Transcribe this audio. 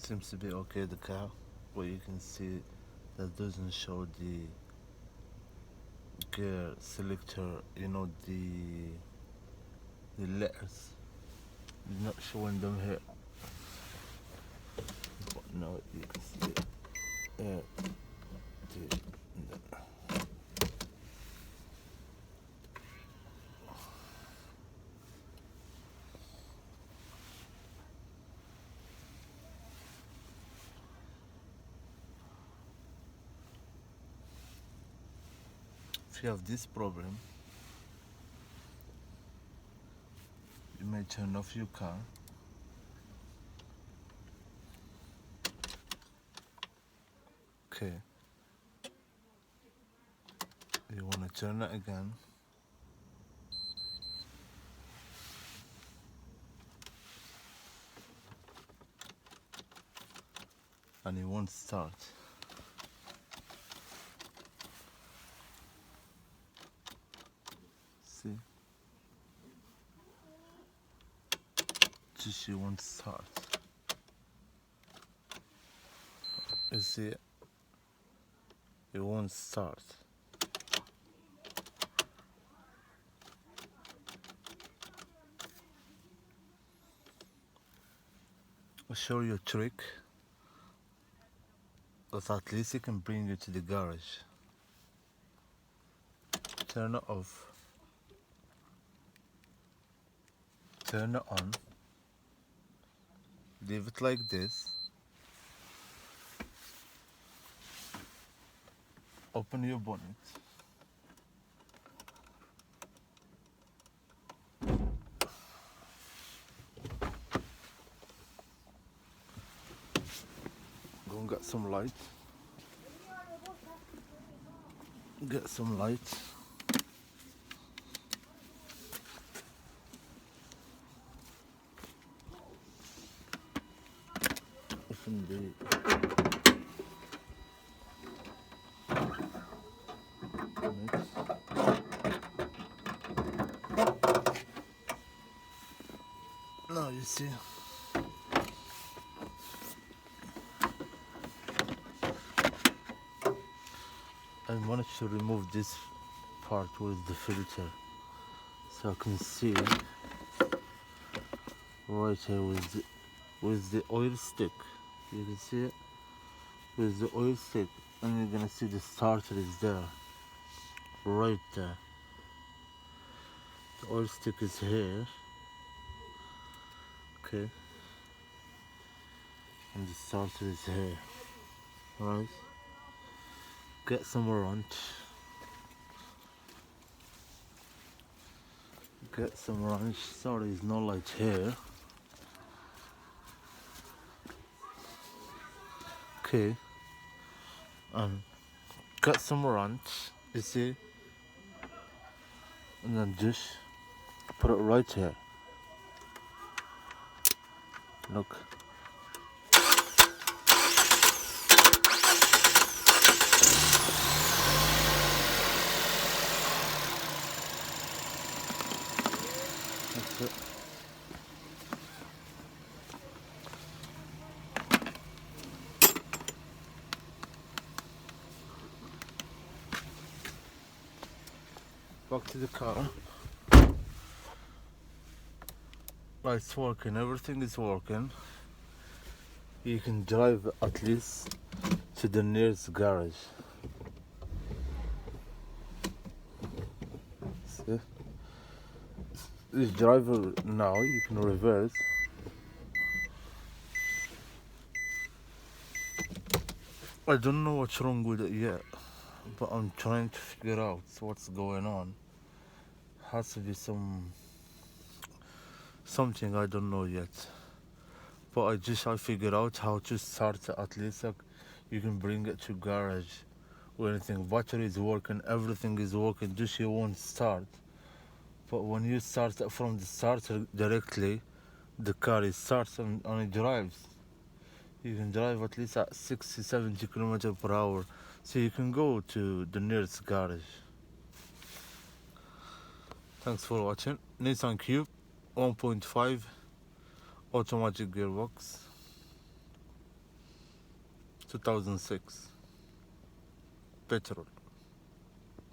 Seems to be okay, the car, but you can see that doesn't show the gear selector, the letters. It's not showing them here, but now you can see it. The, if you have this problem, you may turn off your car. Okay. You want to turn it again. And it won't start. See? Just it won't start. You see it? It won't start. I'll show you a trick that at least it can bring you to the garage. Turn it off. Turn it on. Leave it like this. Open your bonnet. Go and get some light. Get some light. Open the bonnet. Now you see. I managed to remove this part with the filter, so I can see right here with the oil stick. You can see it with the oil stick, and you're gonna see the starter is there, right there. The oil stick is here, okay, and the starter is here. Right. Get some wrench. Get some wrench. Sorry, there's no light here. Okay. Get some wrench. You see, and then just put it right here. Look. That's it. Back to the car. Lights working, everything is working. You can drive at least to the nearest garage. See? This driver now, you can reverse. I don't know what's wrong with it yet, but I'm trying to figure out what's going on. Has to be something I don't know yet. But I figured out how to start it. At least you can bring it to garage or anything. Battery is working, everything is working, just you won't start. But when you start it from the starter directly, the car starts and it drives. You can drive at least at 60-70 km per hour, so you can go to the nearest garage. Thanks for watching. Nissan Cube 1.5 automatic gearbox. 2006 petrol.